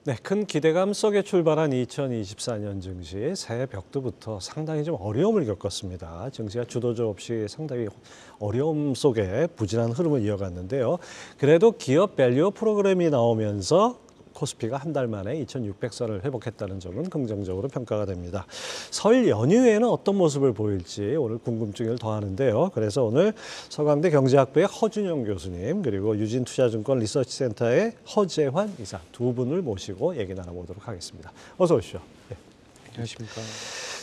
네, 큰 기대감 속에 출발한 2024년 증시 새해 벽두부터 상당히 좀 어려움을 겪었습니다. 증시가 주도주 없이 상당히 어려움 속에 부진한 흐름을 이어갔는데요. 그래도 기업 밸류 프로그램이 나오면서 코스피가 한 달 만에 2,600선을 회복했다는 점은 긍정적으로 평가가 됩니다. 설 연휴에는 어떤 모습을 보일지 오늘 궁금증을 더하는데요. 그래서 오늘 서강대 경제학부의 허준영 교수님 그리고 유진투자증권 리서치센터의 허재환 이사 두 분을 모시고 얘기 나눠보도록 하겠습니다. 어서 오십시오. 네. 안녕하십니까.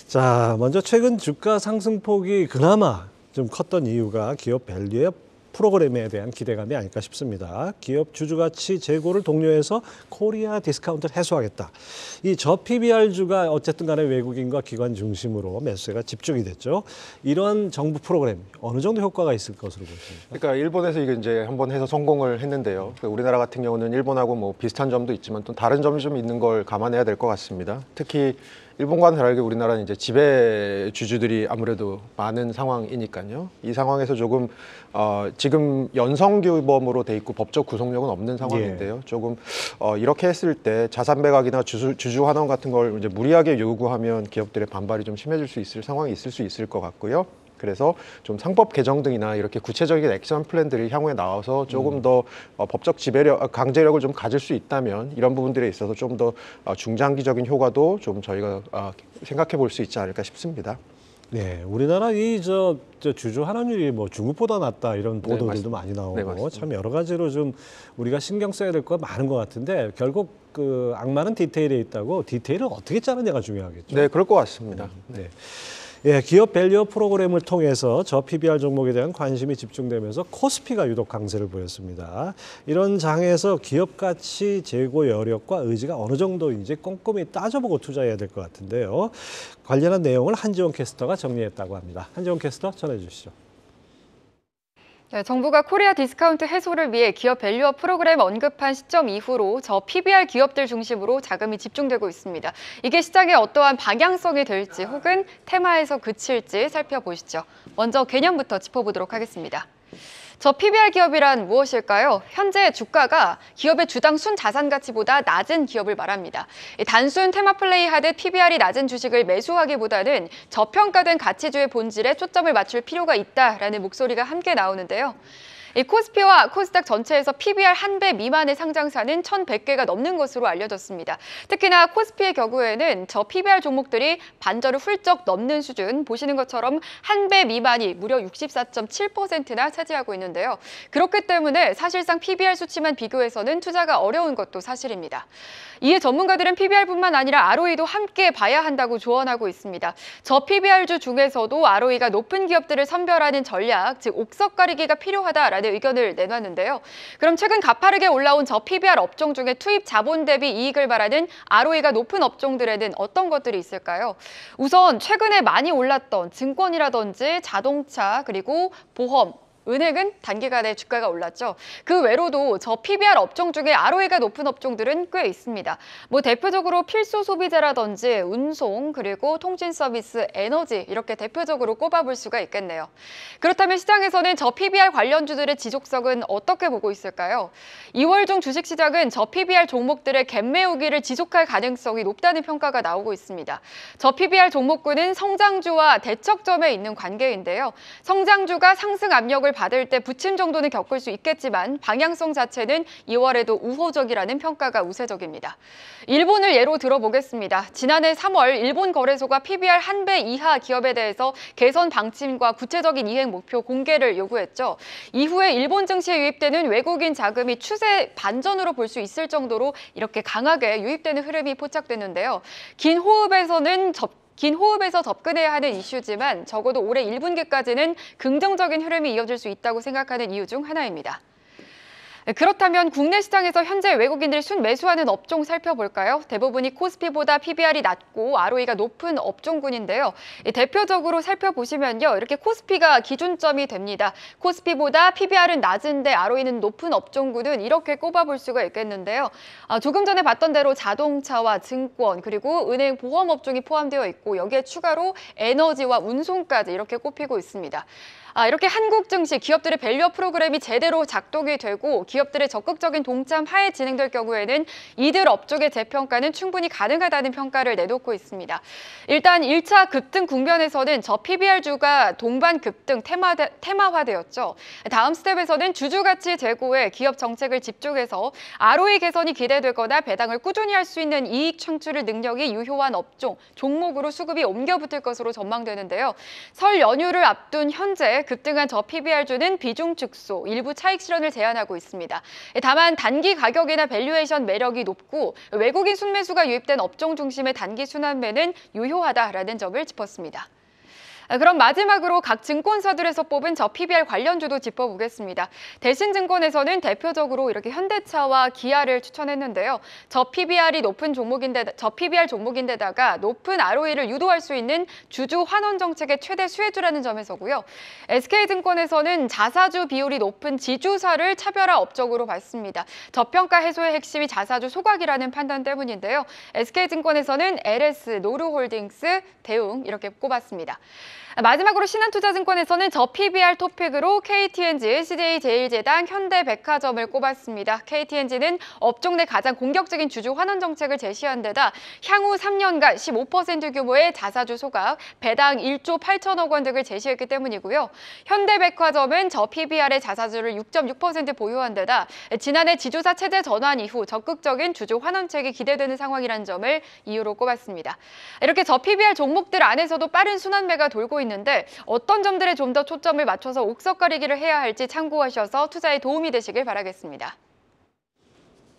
자, 먼저 최근 주가 상승폭이 그나마 좀 컸던 이유가 기업 밸류의 프로그램에 대한 기대감이 아닐까 싶습니다. 기업 주주가치 재고를 독려해서 코리아 디스카운트를 해소하겠다. 이 저PBR주가 어쨌든 간에 외국인과 기관 중심으로 매수세가 집중이 됐죠. 이런 정부 프로그램 어느 정도 효과가 있을 것으로 보십니까? 그러니까 일본에서 이게 이제 한번 해서 성공을 했는데요. 우리나라 같은 경우는 일본하고 뭐 비슷한 점도 있지만 또 다른 점이 좀 있는 걸 감안해야 될 것 같습니다. 특히 일본과는 다르게 우리나라는 이제 지배 주주들이 아무래도 많은 상황이니까요. 이 상황에서 조금 지금 연성규범으로 돼 있고 법적 구속력은 없는 상황인데요. 조금 이렇게 했을 때 자산 매각이나 주주 환원 같은 걸 이제 무리하게 요구하면 기업들의 반발이 좀 심해질 수 있을 상황이 있을 수 있을 것 같고요. 그래서 좀 상법 개정 등이나 이렇게 구체적인 액션 플랜들이 향후에 나와서 조금 더 법적 지배력, 강제력을 좀 가질 수 있다면 이런 부분들에 있어서 좀 더 중장기적인 효과도 좀 저희가 생각해 볼 수 있지 않을까 싶습니다. 네, 우리나라 주주 환원율이 뭐 중국보다 낮다 이런 보도들도 많이 나오고 참 여러 가지로 좀 우리가 신경 써야 될 거가 많은 것 같은데 결국 그 악마는 디테일에 있다고 디테일을 어떻게 짜느냐가 중요하겠죠. 네, 그럴 것 같습니다. 네. 예, 기업 밸류 프로그램을 통해서 저PBR 종목에 대한 관심이 집중되면서 코스피가 유독 강세를 보였습니다. 이런 장에서 기업 가치 재고 여력과 의지가 어느 정도인지 꼼꼼히 따져보고 투자해야 될 것 같은데요. 관련한 내용을 한지원 캐스터가 정리했다고 합니다. 한지원 캐스터 전해 주시죠. 네, 정부가 코리아 디스카운트 해소를 위해 기업 밸류업 프로그램 언급한 시점 이후로 저PBR 기업들 중심으로 자금이 집중되고 있습니다. 이게 시장에 어떠한 방향성이 될지 혹은 테마에서 그칠지 살펴보시죠. 먼저 개념부터 짚어보도록 하겠습니다. 저PBR 기업이란 무엇일까요? 현재 주가가 기업의 주당 순자산 가치보다 낮은 기업을 말합니다. 단순 테마 플레이 하듯 PBR이 낮은 주식을 매수하기보다는 저평가된 가치주의 본질에 초점을 맞출 필요가 있다라는 목소리가 함께 나오는데요. 이 코스피와 코스닥 전체에서 PBR 1배 미만의 상장사는 1,100개가 넘는 것으로 알려졌습니다. 특히나 코스피의 경우에는 저 PBR 종목들이 반절을 훌쩍 넘는 수준, 보시는 것처럼 1배 미만이 무려 64.7%나 차지하고 있는데요. 그렇기 때문에 사실상 PBR 수치만 비교해서는 투자가 어려운 것도 사실입니다. 이에 전문가들은 PBR뿐만 아니라 ROE도 함께 봐야 한다고 조언하고 있습니다. 저 PBR주 중에서도 ROE가 높은 기업들을 선별하는 전략, 즉 옥석 가리기가 필요하다라는 의견을 내놨는데요. 그럼 최근 가파르게 올라온 저 PBR 업종 중에 투입 자본 대비 이익을 바라는 ROE가 높은 업종들에는 어떤 것들이 있을까요? 우선 최근에 많이 올랐던 증권이라든지 자동차 그리고 보험, 은행은 단기간에 주가가 올랐죠. 그 외로도 저 PBR 업종 중에 ROE가 높은 업종들은 꽤 있습니다. 뭐 대표적으로 필수 소비재라든지 운송, 그리고 통신 서비스, 에너지 이렇게 대표적으로 꼽아볼 수가 있겠네요. 그렇다면 시장에서는 저 PBR 관련주들의 지속성은 어떻게 보고 있을까요? 2월 중 주식시장은 저 PBR 종목들의 갭 메우기를 지속할 가능성이 높다는 평가가 나오고 있습니다. 저 PBR 종목군은 성장주와 대척점에 있는 관계인데요. 성장주가 상승 압력을 받을 때 부침 정도는 겪을 수 있겠지만 방향성 자체는 2월에도 우호적이라는 평가가 우세적입니다. 일본을 예로 들어보겠습니다. 지난해 3월 일본 거래소가 PBR 1배 이하 기업에 대해서 개선 방침과 구체적인 이행 목표 공개를 요구했죠. 이후에 일본 증시에 유입되는 외국인 자금이 추세 반전으로 볼 수 있을 정도로 이렇게 강하게 유입되는 흐름이 포착됐는데요. 긴 호흡에서 접근해야 하는 이슈지만 적어도 올해 1분기까지는 긍정적인 흐름이 이어질 수 있다고 생각하는 이유 중 하나입니다. 그렇다면 국내 시장에서 현재 외국인들이 순매수하는 업종 살펴볼까요? 대부분이 코스피보다 PBR이 낮고 ROE가 높은 업종군인데요. 대표적으로 살펴보시면요. 이렇게 코스피가 기준점이 됩니다. 코스피보다 PBR은 낮은데 ROE는 높은 업종군은 이렇게 꼽아볼 수가 있겠는데요. 조금 전에 봤던 대로 자동차와 증권, 그리고 은행, 보험 업종이 포함되어 있고 여기에 추가로 에너지와 운송까지 이렇게 꼽히고 있습니다. 이렇게 한국 증시 기업들의 밸류업 프로그램이 제대로 작동이 되고 기업들의 적극적인 동참 하에 진행될 경우에는 이들 업종의 재평가는 충분히 가능하다는 평가를 내놓고 있습니다. 일단 1차 급등 국면에서는 저 PBR주가 동반 급등 테마화되었죠. 다음 스텝에서는 주주 가치 제고에 기업 정책을 집중해서 ROE 개선이 기대되거나 배당을 꾸준히 할 수 있는 이익 창출 능력이 유효한 업종, 종목으로 수급이 옮겨붙을 것으로 전망되는데요. 설 연휴를 앞둔 현재 급등한 저 PBR주는 비중 축소, 일부 차익 실현을 제한하고 있습니다. 다만 단기 가격이나 밸류에이션 매력이 높고 외국인 순매수가 유입된 업종 중심의 단기 순환매는 유효하다라는 점을 짚었습니다. 그럼 마지막으로 각 증권사들에서 뽑은 저 PBR 관련주도 짚어보겠습니다. 대신증권에서는 대표적으로 이렇게 현대차와 기아를 추천했는데요. 저 PBR 종목인데다가 높은 ROE를 유도할 수 있는 주주 환원 정책의 최대 수혜주라는 점에서고요. SK증권에서는 자사주 비율이 높은 지주사를 차별화 업적으로 봤습니다. 저평가 해소의 핵심이 자사주 소각이라는 판단 때문인데요. SK증권에서는 LS, 노르홀딩스, 대웅 이렇게 꼽았습니다. 마지막으로 신한투자증권에서는 저 PBR 토픽으로 KTNG, CJ제일제당, 현대백화점을 꼽았습니다. KTNG는 업종 내 가장 공격적인 주주 환원 정책을 제시한 데다 향후 3년간 15% 규모의 자사주 소각, 배당 1조 8천억 원 등을 제시했기 때문이고요. 현대백화점은 저 PBR의 자사주를 6.6% 보유한 데다 지난해 지주사 체제 전환 이후 적극적인 주주 환원책이 기대되는 상황이라는 점을 이유로 꼽았습니다. 이렇게 저 PBR 종목들 안에서도 빠른 순환매가 돌고 있는데 어떤 점들에 좀 더 초점을 맞춰서 옥석가리기를 해야 할지 참고하셔서 투자에 도움이 되시길 바라겠습니다.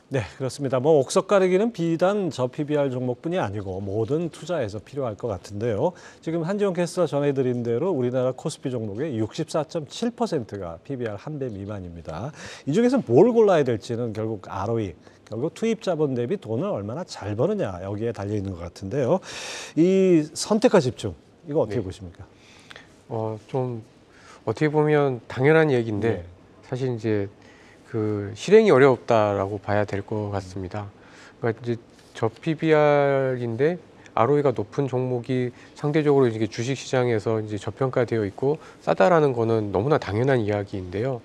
네, 그렇습니다. 뭐 옥석가리기는 비단 저 PBR 종목뿐이 아니고 모든 투자에서 필요할 것 같은데요. 지금 한지원 캐스터가 전해드린 대로 우리나라 코스피 종목의 64.7%가 PBR 1배 미만입니다. 이 중에서 뭘 골라야 될지는 결국 ROE, 결국 투입 자본 대비 돈을 얼마나 잘 버느냐 여기에 달려 있는 것 같은데요. 이 선택과 집중, 이거 어떻게 보십니까? 좀 어떻게 보면 당연한 얘기인데 네. 사실 이제 그 실행이 어렵다라고 봐야 될 것 같습니다. 그러니까 이제 저 PBR인데 ROE가 높은 종목이 상대적으로 이제 주식 시장에서 이제 저평가되어 있고 싸다라는 거는 너무나 당연한 이야기인데요.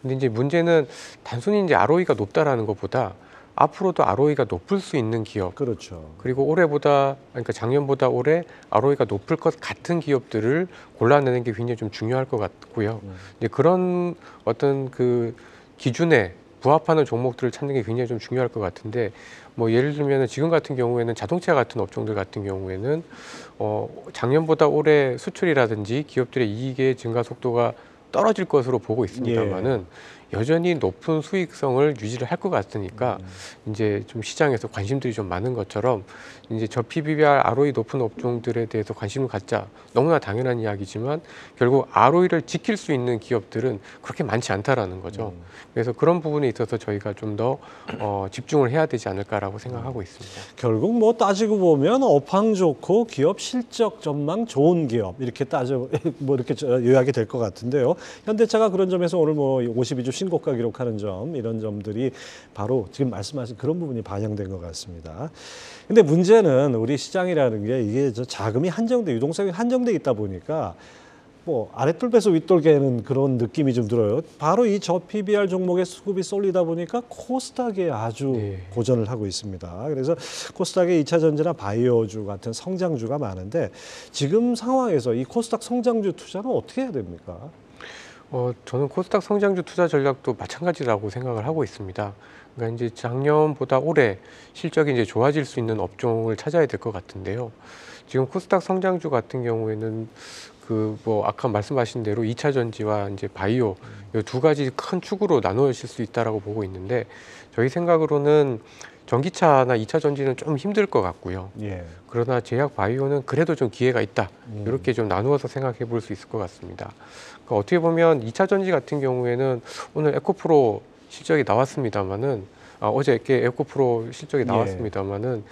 근데 이제 문제는 단순히 이제 ROE가 높다라는 것보다 앞으로도 ROE가 높을 수 있는 기업, 그렇죠. 그리고 그러니까 작년보다 올해 ROE가 높을 것 같은 기업들을 골라내는 게 굉장히 좀 중요할 것 같고요. 이제 그런 어떤 그 기준에 부합하는 종목들을 찾는 게 굉장히 좀 중요할 것 같은데, 뭐 예를 들면 지금 같은 경우에는 자동차 같은 업종들 같은 경우에는 작년보다 올해 수출이라든지 기업들의 이익의 증가 속도가 떨어질 것으로 보고 있습니다만은 여전히 높은 수익성을 유지를 할 것 같으니까 이제 좀 시장에서 관심들이 좀 많은 것처럼 이제 저 PBR ROE 높은 업종들에 대해서 관심을 갖자, 너무나 당연한 이야기지만 결국 ROE를 지킬 수 있는 기업들은 그렇게 많지 않다라는 거죠. 그래서 그런 부분에 있어서 저희가 좀 더 집중을 해야 되지 않을까라고 생각하고 있습니다. 결국 뭐 따지고 보면 업황 좋고 기업 실적 전망 좋은 기업 이렇게 뭐 이렇게 요약이 될 것 같은데요. 현대차가 그런 점에서 오늘 뭐 52주 신고가 기록하는 점, 이런 점들이 바로 지금 말씀하신 그런 부분이 반영된 것 같습니다. 근데 문제는 우리 시장이라는 게 이게 자금이 유동성이 한정돼 있다 보니까 뭐 아랫돌 빼서 윗돌 개는 그런 느낌이 좀 들어요. 바로 이 저 PBR 종목의 수급이 쏠리다 보니까 코스닥에 아주 고전을 하고 있습니다. 그래서 코스닥의 2차 전지나 바이오주 같은 성장주가 많은데 지금 상황에서 이 코스닥 성장주 투자는 어떻게 해야 됩니까? 저는 코스닥 성장주 투자 전략도 마찬가지라고 생각을 하고 있습니다. 그러니까 이제 작년보다 올해 실적이 이제 좋아질 수 있는 업종을 찾아야 될 것 같은데요. 지금 코스닥 성장주 같은 경우에는 뭐 아까 말씀하신 대로 2차 전지와 이제 바이오 이 두 가지 큰 축으로 나누어질 수 있다라고 보고 있는데, 저희 생각으로는 전기차나 2차 전지는 좀 힘들 것 같고요. 그러나 제약 바이오는 그래도 좀 기회가 있다. 이렇게 좀 나누어서 생각해 볼 수 있을 것 같습니다. 그러니까 어떻게 보면 2차 전지 같은 경우에는 오늘 에코프로 실적이 나왔습니다만은 어저께 에코프로 실적이 나왔습니다만은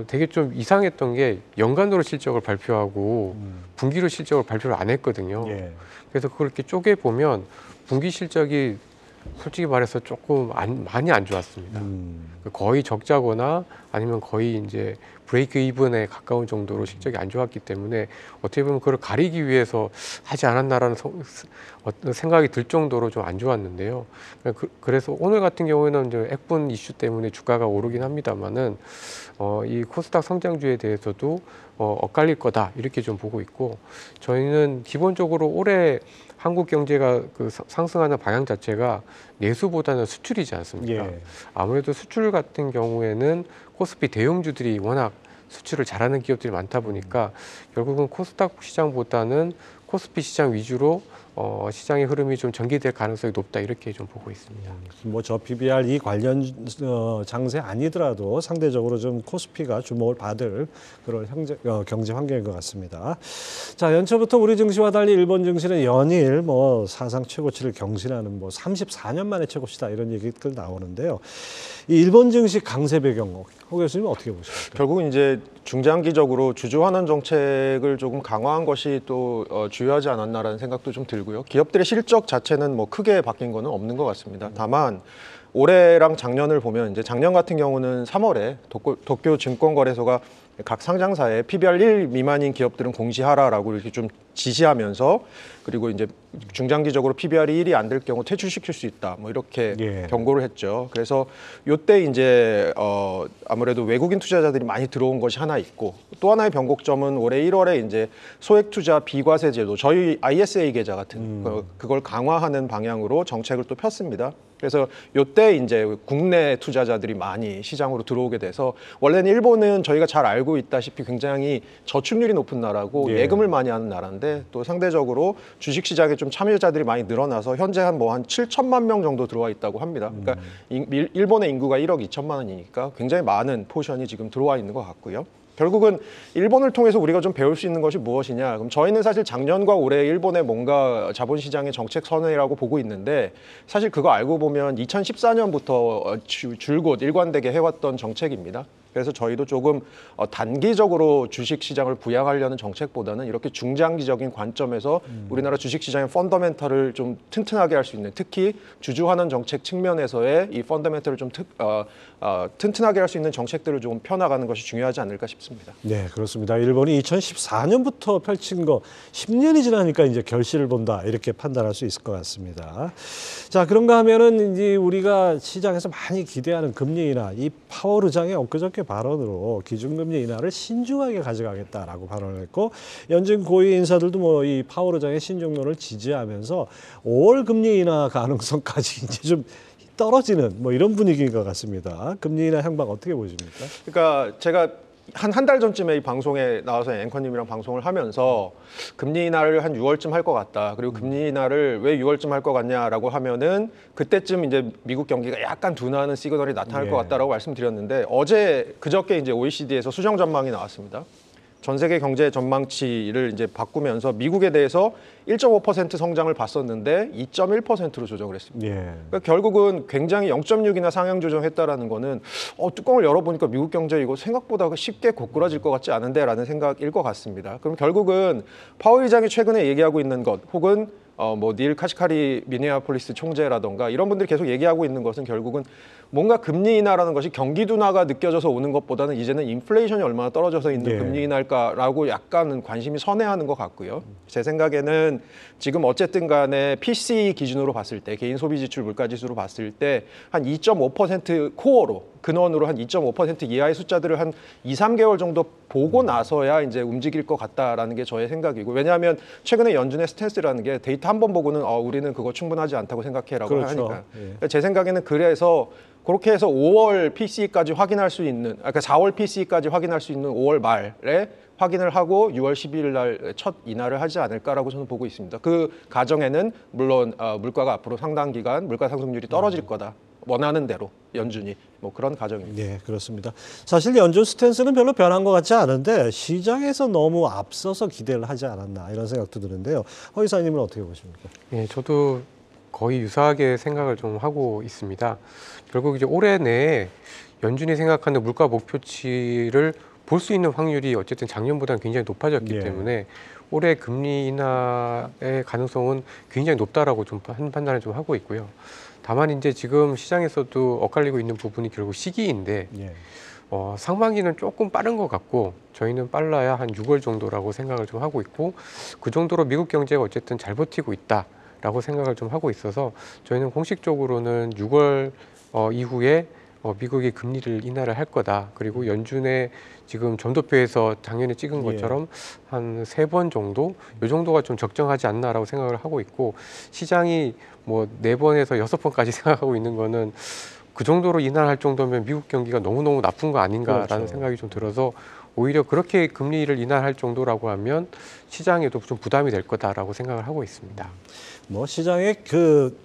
되게 좀 이상했던 게 연간으로 실적을 발표하고 분기로 실적을 발표를 안 했거든요. 그래서 그걸 이렇게 쪼개 보면 분기 실적이 솔직히 말해서 조금 많이 안 좋았습니다. 거의 적자거나 아니면 거의 이제 브레이크 이븐에 가까운 정도로 실적이 안 좋았기 때문에 어떻게 보면 그걸 가리기 위해서 하지 않았나라는 어떤 생각이 들 정도로 좀 안 좋았는데요. 그래서 오늘 같은 경우에는 이제 액분 이슈 때문에 주가가 오르긴 합니다만은 이 코스닥 성장주에 대해서도 엇갈릴 거다 이렇게 좀 보고 있고, 저희는 기본적으로 올해 한국 경제가 그 상승하는 방향 자체가 내수보다는 수출이지 않습니까? 예. 아무래도 수출 같은 경우에는 코스피 대형주들이 워낙 수출을 잘하는 기업들이 많다 보니까 결국은 코스닥 시장보다는 코스피 시장 위주로 시장의 흐름이 좀 전개될 가능성이 높다 이렇게 좀 보고 있습니다. 뭐 저 PBR 이 관련 장세 아니더라도 상대적으로 좀 코스피가 주목을 받을 그런 경제 환경인 것 같습니다. 자, 연초부터 우리 증시와 달리 일본 증시는 연일 뭐 사상 최고치를 경신하는 뭐 34년 만에 최고치다 이런 얘기들 나오는데요. 이 일본 증시 강세 배경, 호 교수님 어떻게 보십니까? 결국은 이제 중장기적으로 주주 환원 정책을 조금 강화한 것이 또 주요하지 않았나라는 생각도 좀 들고요. 기업들의 실적 자체는 뭐 크게 바뀐 거는 없는 것 같습니다. 다만 올해랑 작년을 보면 이제 작년 같은 경우는 3월에 도쿄 증권거래소가 각 상장사에 PBR 1 미만인 기업들은 공시하라라고 이렇게 좀 지시하면서, 그리고 이제 중장기적으로 PBR이 1이 안 될 경우 퇴출시킬 수 있다, 뭐 이렇게 예. 경고를 했죠. 그래서 요때 이제 아무래도 외국인 투자자들이 많이 들어온 것이 하나 있고, 또 하나의 변곡점은 올해 1월에 이제 소액 투자 비과세 제도, 저희 ISA 계좌 같은 그걸 강화하는 방향으로 정책을 또 폈습니다. 그래서 요때 이제 국내 투자자들이 많이 시장으로 들어오게 돼서, 원래는 일본은 저희가 잘 알고 있다시피 굉장히 저축률이 높은 나라고 예. 예금을 많이 하는 나라인데, 또 상대적으로 주식 시장에 좀 참여자들이 많이 늘어나서 현재 한 7천만 명 정도 들어와 있다고 합니다. 그러니까 일본의 인구가 1억 2천만 원이니까 굉장히 많은 포션이 지금 들어와 있는 것 같고요. 결국은 일본을 통해서 우리가 좀 배울 수 있는 것이 무엇이냐. 그럼 저희는 사실 작년과 올해 일본의 뭔가 자본시장의 정책 선회라고 보고 있는데, 사실 그거 알고 보면 2014년부터 줄곧 일관되게 해왔던 정책입니다. 그래서 저희도 조금 단기적으로 주식시장을 부양하려는 정책보다는 이렇게 중장기적인 관점에서 우리나라 주식시장의 펀더멘털을 좀 튼튼하게 할 수 있는, 특히 주주환원 정책 측면에서의 이 펀더멘털을 좀 튼튼하게 할 수 있는 정책들을 좀 펴나가는 것이 중요하지 않을까 싶습니다. 네, 그렇습니다. 일본이 2014년부터 펼친 거 10년이 지나니까 이제 결실을 본다 이렇게 판단할 수 있을 것 같습니다. 자, 그런가 하면은 이제 우리가 시장에서 많이 기대하는 금리 인하, 이 파월 의장의 엊그저께 발언으로 기준금리 인하를 신중하게 가져가겠다라고 발언을 했고, 연준 고위 인사들도 뭐 이 파월 의장의 신중론을 지지하면서 5월 금리 인하 가능성까지 이제 좀 떨어지는 뭐 이런 분위기인 것 같습니다. 금리 인하 향방 어떻게 보십니까? 그러니까 제가 한 달 전쯤에 이 방송에 나와서 앵커님이랑 방송을 하면서 금리 인하를 한 6월쯤 할 것 같다. 그리고 금리 인하를 왜 6월쯤 할 것 같냐라고 하면은 그때쯤 이제 미국 경기가 약간 둔화하는 시그널이 나타날 것 같다라고 말씀드렸는데, 그저께 이제 OECD에서 수정 전망이 나왔습니다. 전 세계 경제 전망치를 이제 바꾸면서 미국에 대해서 1.5% 성장을 봤었는데 2.1%로 조정을 했습니다. 예. 그러니까 결국은 굉장히 0.6이나 상향 조정했다라는 거는 뚜껑을 열어보니까 미국 경제 이거 생각보다 쉽게 고꾸라질 것 같지 않은데라는 생각일 것 같습니다. 그럼 결국은 파월 의장이 최근에 얘기하고 있는 것, 혹은 뭐 닐 카시카리 미네아폴리스 총재라던가 이런 분들이 계속 얘기하고 있는 것은 결국은 뭔가 금리 인하라는 것이 경기 둔화가 느껴져서 오는 것보다는 이제는 인플레이션이 얼마나 떨어져서 있는 예. 금리 인하일까라고 약간 관심이 선회하는 것 같고요. 제 생각에는 지금 어쨌든 간에 PCE 기준으로 봤을 때, 개인 소비 지출 물가 지수로 봤을 때 한 2.5% 코어로, 근원으로 한 2.5% 이하의 숫자들을 한 2, 3개월 정도 보고 나서야 이제 움직일 것 같다라는 게 저의 생각이고, 왜냐하면 최근에 연준의 스탠스라는 게 데이터 한 번 보고는 우리는 그거 충분하지 않다고 생각해라고 그렇죠. 하니까. 예. 제 생각에는 그래서 그렇게 해서 5월 PC까지 확인할 수 있는, 그러니까 4월 PC까지 확인할 수 있는 5월 말에 확인을 하고 6월 12일 날 첫 인하를 하지 않을까라고 저는 보고 있습니다. 그 가정에는 물론 물가가 앞으로 상당 기간 물가 상승률이 떨어질 거다. 원하는 대로 연준이 뭐 그런 가정입니다. 네, 그렇습니다. 사실 연준 스탠스는 별로 변한 것 같지 않은데 시장에서 너무 앞서서 기대를 하지 않았나 이런 생각도 드는데요. 허 이사님은 어떻게 보십니까? 예, 저도 거의 유사하게 생각을 좀 하고 있습니다. 결국 이제 올해 내에 연준이 생각하는 물가 목표치를 볼 수 있는 확률이 어쨌든 작년보다는 굉장히 높아졌기 예. 때문에 올해 금리 인하의 가능성은 굉장히 높다라고 좀 판단을 좀 하고 있고요. 다만 이제 지금 시장에서도 엇갈리고 있는 부분이 결국 시기인데 예. 상반기는 조금 빠른 것 같고 저희는 빨라야 한 6월 정도라고 생각을 좀 하고 있고 그 정도로 미국 경제가 어쨌든 잘 버티고 있다라고 생각을 좀 하고 있어서 저희는 공식적으로는 6월 이후에 미국이 금리를 인하를 할 거다. 그리고 연준의 지금 점도표에서 작년에 찍은 것처럼 한 3번 정도 이 정도가 좀 적정하지 않나라고 생각을 하고 있고 시장이 뭐 4번에서 6번까지 생각하고 있는 거는 그 정도로 인하할 정도면 미국 경기가 너무너무 나쁜 거 아닌가라는 그렇죠. 생각이 좀 들어서 오히려 그렇게 금리를 인하할 정도라고 하면 시장에도 좀 부담이 될 거다라고 생각을 하고 있습니다. 뭐 시장의 그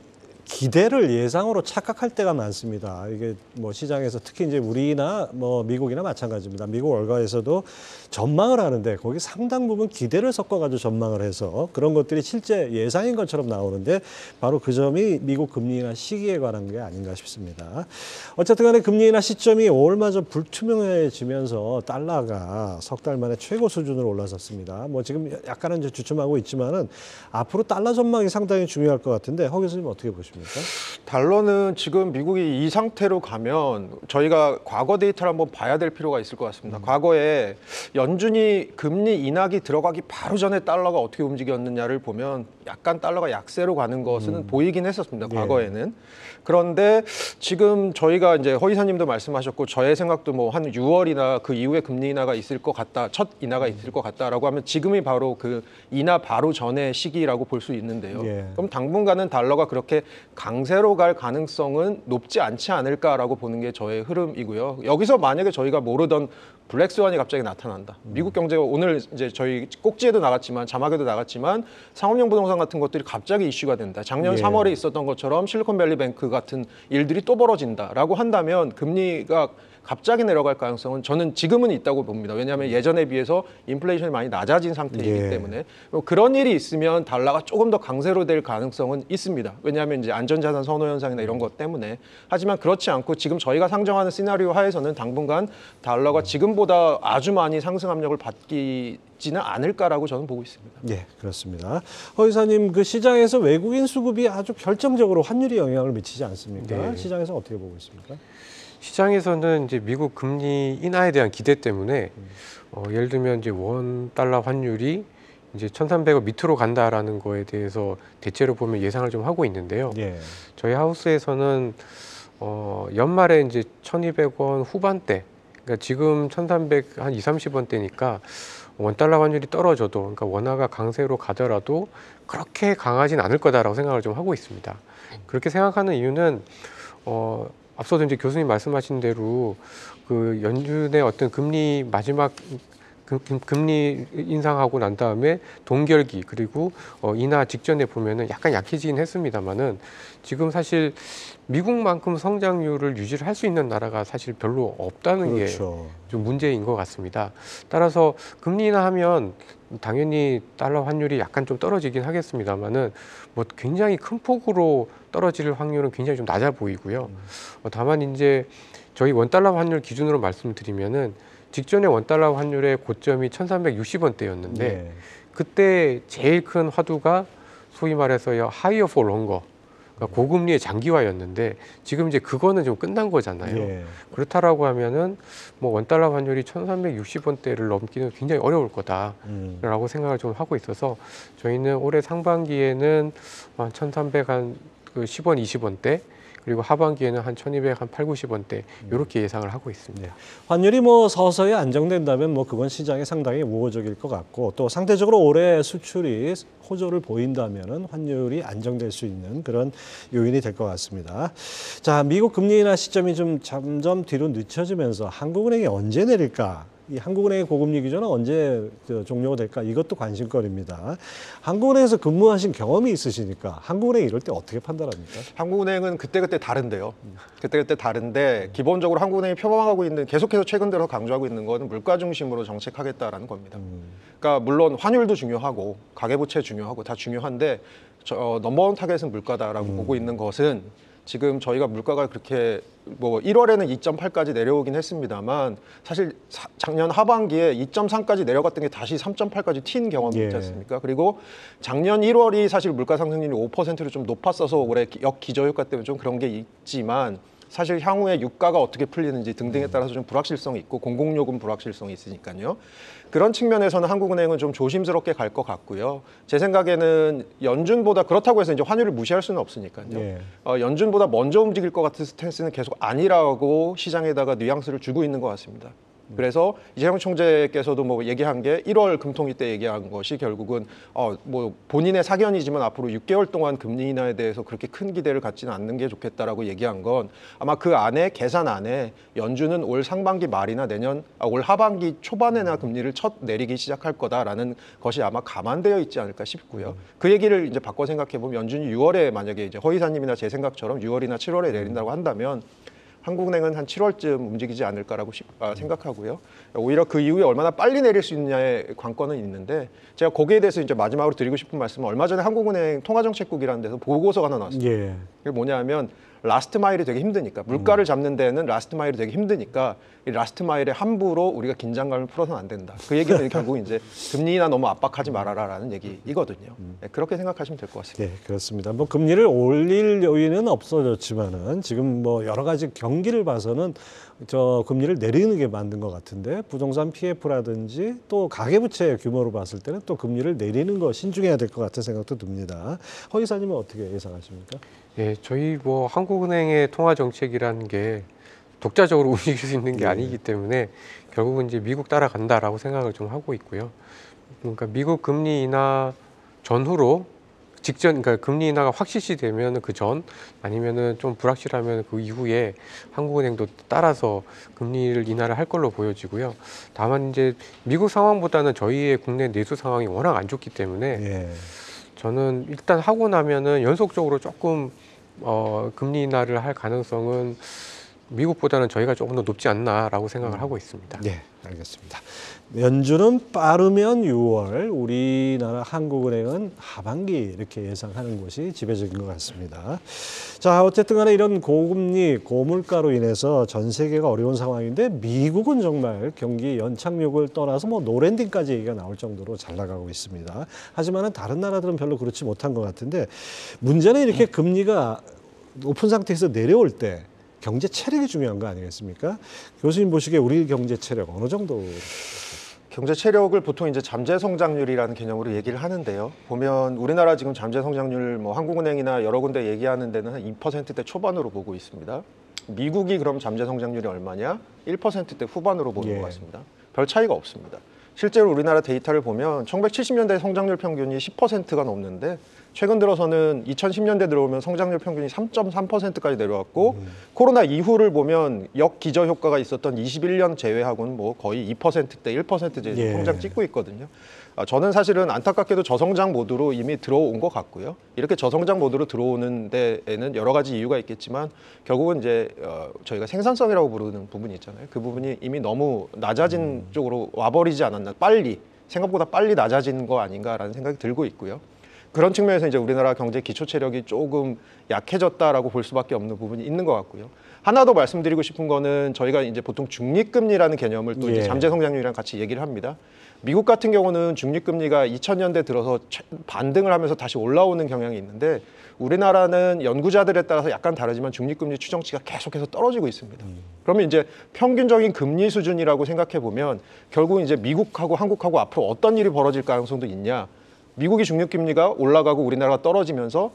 기대를 예상으로 착각할 때가 많습니다. 이게 뭐 시장에서 특히 이제 우리나 뭐 미국이나 마찬가지입니다. 미국 월가에서도 전망을 하는데 거기 상당 부분 기대를 섞어가지고 전망을 해서 그런 것들이 실제 예상인 것처럼 나오는데 바로 그 점이 미국 금리 인하 시기에 관한 게 아닌가 싶습니다. 어쨌든 간에 금리 인하 시점이 5월마저 불투명해지면서 달러가 석 달 만에 최고 수준으로 올라섰습니다. 뭐 지금 약간은 이제 주춤하고 있지만은 앞으로 달러 전망이 상당히 중요할 것 같은데 허 교수님 어떻게 보십니까? 달러는 지금 미국이 이 상태로 가면 저희가 과거 데이터를 한번 봐야 될 필요가 있을 것 같습니다. 과거에 연준이 금리 인하기 들어가기 바로 전에 달러가 어떻게 움직였느냐를 보면 약간 달러가 약세로 가는 것은 보이긴 했었습니다. 과거에는. 그런데 지금 저희가 이제 허 이사님도 말씀하셨고 저의 생각도 뭐 한 6월이나 그 이후에 금리 인하가 있을 것 같다, 첫 인하가 있을 것 같다라고 하면 지금이 바로 그 인하 바로 전의 시기라고 볼 수 있는데요. 그럼 당분간은 달러가 그렇게 강세로 갈 가능성은 높지 않지 않을까라고 보는 게 저의 흐름이고요. 여기서 만약에 저희가 모르던 블랙스완이 갑자기 나타난다. 미국 경제가 오늘 이제 저희 꼭지에도 나갔지만 자막에도 나갔지만 상업용 부동산 같은 것들이 갑자기 이슈가 된다. 작년 3월에 있었던 것처럼 실리콘밸리 뱅크 같은 일들이 또 벌어진다라고 한다면 금리가 갑자기 내려갈 가능성은 저는 지금은 있다고 봅니다. 왜냐하면 예전에 비해서 인플레이션이 많이 낮아진 상태이기 때문에 그런 일이 있으면 달러가 조금 더 강세로 될 가능성은 있습니다. 왜냐하면 이제 안전자산 선호 현상이나 이런 것 때문에. 하지만 그렇지 않고 지금 저희가 상정하는 시나리오 하에서는 당분간 달러가 지금보다 아주 많이 상승 압력을 받지는 않을까라고 저는 보고 있습니다. 네, 그렇습니다. 허 이사님, 그 시장에서 외국인 수급이 아주 결정적으로 환율에 영향을 미치지 않습니까? 네. 시장에서 어떻게 보고 있습니까? 시장에서는 이제 미국 금리 인하에 대한 기대 때문에 예를 들면 이제 원 달러 환율이 이제 1,300원 밑으로 간다라는 거에 대해서 대체로 보면 예상을 좀 하고 있는데요. 저희 하우스에서는 연말에 이제 1,200원 후반대, 그러니까 지금 1,300 한 2~30원대니까 원 달러 환율이 떨어져도, 그러니까 원화가 강세로 가더라도 그렇게 강하진 않을 거다라고 생각을 좀 하고 있습니다. 그렇게 생각하는 이유는 앞서도 이제 교수님 말씀하신 대로 그 연준의 어떤 금리 마지막 금리 인상하고 난 다음에 동결기 그리고 인하 직전에 보면은 약간 약해지긴 했습니다만은 지금 사실 미국만큼 성장률을 유지를 할 수 있는 나라가 사실 별로 없다는 게 좀 문제인 것 같습니다. 따라서 금리 인하하면 당연히 달러 환율이 약간 좀 떨어지긴 하겠습니다만은 뭐 굉장히 큰 폭으로 떨어질 확률은 굉장히 좀 낮아 보이고요. 다만 이제 저희 원 달러 환율 기준으로 말씀드리면은 직전에 원 달러 환율의 고점이 1,360원대였는데 그때 제일 큰 화두가 소위 말해서 higher for longer, 그러니까 고금리의 장기화였는데 지금 이제 그거는 좀 끝난 거잖아요. 그렇다라고 하면은 뭐 원 달러 환율이 1,360원대를 넘기는 굉장히 어려울 거다라고 생각을 좀 하고 있어서 저희는 올해 상반기에는 한 1,300 한 그 10원, 20원대 그리고 하반기에는 한 1,200, 한 8, 90원대 이렇게 예상을 하고 있습니다. 환율이 뭐 서서히 안정된다면 뭐 그건 시장에 상당히 우호적일 것 같고 또 상대적으로 올해 수출이 호조를 보인다면은 환율이 안정될 수 있는 그런 요인이 될 것 같습니다. 자, 미국 금리 인하 시점이 좀 점점 뒤로 늦춰지면서 한국은행이 언제 내릴까? 이 한국은행의 고금리 기조는 언제 종료가 될까? 이것도 관심거리입니다. 한국은행에서 근무하신 경험이 있으시니까 한국은행이 이럴 때 어떻게 판단합니까? 한국은행은 그때그때 다른데요. 그때그때 다른데 기본적으로 한국은행이 표방하고 있는, 계속해서 최근 들어 강조하고 있는 거는 물가 중심으로 정책하겠다라는 겁니다. 그러니까 물론 환율도 중요하고 가계부채 중요하고 다 중요한데 넘버원 타겟은 물가다라고 보고 있는 것은 지금 저희가 물가가 그렇게 뭐 1월에는 2.8까지 내려오긴 했습니다만 사실 작년 하반기에 2.3까지 내려갔던 게 다시 3.8까지 튄 경험이 있지 않습니까? 그리고 작년 1월이 사실 물가 상승률이 5%로 좀 높았어서 올해 역기저효과 때문에 좀 그런 게 있지만 사실 향후에 유가가 어떻게 풀리는지 등등에 따라서 좀 불확실성이 있고 공공요금 불확실성이 있으니까요. 그런 측면에서는 한국은행은 좀 조심스럽게 갈 것 같고요. 제 생각에는 연준보다 그렇다고 해서 이제 환율을 무시할 수는 없으니까요. 연준보다 먼저 움직일 것 같은 스탠스는 계속 아니라고 시장에다가 뉘앙스를 주고 있는 것 같습니다. 그래서 이재용 총재께서도 뭐 얘기한 게 1월 금통위 때 얘기한 것이 결국은 뭐 본인의 사견이지만 앞으로 6개월 동안 금리 인하에 대해서 그렇게 큰 기대를 갖지는 않는 게 좋겠다라고 얘기한 건 아마 그 안에 계산 안에 연준은 올 상반기 말이나 올 하반기 초반에나 금리를 첫 내리기 시작할 거다라는 것이 아마 감안되어 있지 않을까 싶고요. 그 얘기를 이제 바꿔 생각해 보면 연준이 6월에 만약에 이제 허이사님이나 제 생각처럼 6월이나 7월에 내린다고 한다면 한국은행은 한 7월쯤 움직이지 않을까라고 생각하고요. 오히려 그 이후에 얼마나 빨리 내릴 수 있느냐의 관건은 있는데 제가 거기에 대해서 이제 마지막으로 드리고 싶은 말씀은 얼마 전에 한국은행 통화정책국이라는 데서 보고서가 하나 나왔습니다. 그게 뭐냐면 라스트 마일이 되게 힘드니까 물가를 잡는 데는 라스트 마일이 되게 힘드니까 이 라스트 마일에 함부로 우리가 긴장감을 풀어서는 안 된다. 그 얘기는 결국 이제 금리나 너무 압박하지 말아라라는 얘기거든요. 네, 그렇게 생각하시면 될 것 같습니다. 네, 그렇습니다. 뭐 금리를 올릴 요인은 없어졌지만은 지금 뭐 여러 가지 경기를 봐서는 저 금리를 내리는 게 맞는 것 같은데 부동산 PF라든지 또 가계부채 규모로 봤을 때는 또 금리를 내리는 거 신중해야 될 것 같은 생각도 듭니다. 허 이사님은 어떻게 예상하십니까? 예, 저희 뭐 한국은행의 통화 정책이라는 게 독자적으로 움직일 수 있는 게 아니기 때문에 결국은 이제 미국 따라간다라고 생각을 좀 하고 있고요. 그러니까 미국 금리 인하 전후로 그러니까 금리 인하가 확실시 되면 그 전 아니면은 좀 불확실하면 그 이후에 한국은행도 따라서 금리를 인하를 할 걸로 보여지고요. 다만 이제 미국 상황보다는 저희의 국내 내수 상황이 워낙 안 좋기 때문에 저는 일단 하고 나면은 연속적으로 조금 금리 인하를 할 가능성은 미국보다는 저희가 조금 더 높지 않나라고 생각을 하고 있습니다. 네, 알겠습니다. 연준은 빠르면 6월, 우리나라 한국은행은 하반기 이렇게 예상하는 것이 지배적인 것 같습니다. 자, 어쨌든 간에 이런 고금리, 고물가로 인해서 전 세계가 어려운 상황인데 미국은 정말 경기 연착륙을 떠나서 뭐 노랜딩까지 얘기가 나올 정도로 잘 나가고 있습니다. 하지만 다른 나라들은 별로 그렇지 못한 것 같은데 문제는 이렇게 금리가 높은 상태에서 내려올 때 경제 체력이 중요한 거 아니겠습니까? 교수님 보시기에 우리 경제 체력 어느 정도? 경제 체력을 보통 이제 잠재 성장률이라는 개념으로 얘기를 하는데요. 보면 우리나라 지금 잠재 성장률 뭐 한국은행이나 여러 군데 얘기하는 데는 한 2%대 초반으로 보고 있습니다. 미국이 그럼 잠재 성장률이 얼마냐? 1%대 후반으로 보는 것 같습니다. 별 차이가 없습니다. 실제로 우리나라 데이터를 보면 1970년대 성장률 평균이 10%가 넘는데 최근 들어서는 2010년대 들어오면 성장률 평균이 3.3%까지 내려왔고 코로나 이후를 보면 역기저 효과가 있었던 21년 제외하고는 뭐 거의 2%대, 1%대 성장 찍고 있거든요. 저는 사실은 안타깝게도 저성장 모드로 이미 들어온 것 같고요. 이렇게 저성장 모드로 들어오는 데에는 여러 가지 이유가 있겠지만 결국은 이제 저희가 생산성이라고 부르는 부분이 있잖아요. 그 부분이 이미 너무 낮아진 쪽으로 와버리지 않았나, 생각보다 빨리 낮아진 거 아닌가라는 생각이 들고 있고요. 그런 측면에서 이제 우리나라 경제 기초 체력이 조금 약해졌다라고 볼 수밖에 없는 부분이 있는 것 같고요. 하나 더 말씀드리고 싶은 거는 저희가 이제 보통 중립금리라는 개념을 또 이제 잠재 성장률이랑 같이 얘기를 합니다. 미국 같은 경우는 중립금리가 2000년대 들어서 반등을 하면서 다시 올라오는 경향이 있는데 우리나라는 연구자들에 따라서 약간 다르지만 중립금리 추정치가 계속해서 떨어지고 있습니다. 그러면 이제 평균적인 금리 수준이라고 생각해 보면 결국 이제 미국하고 한국하고 앞으로 어떤 일이 벌어질 가능성도 있냐? 미국이 중립금리가 올라가고 우리나라가 떨어지면서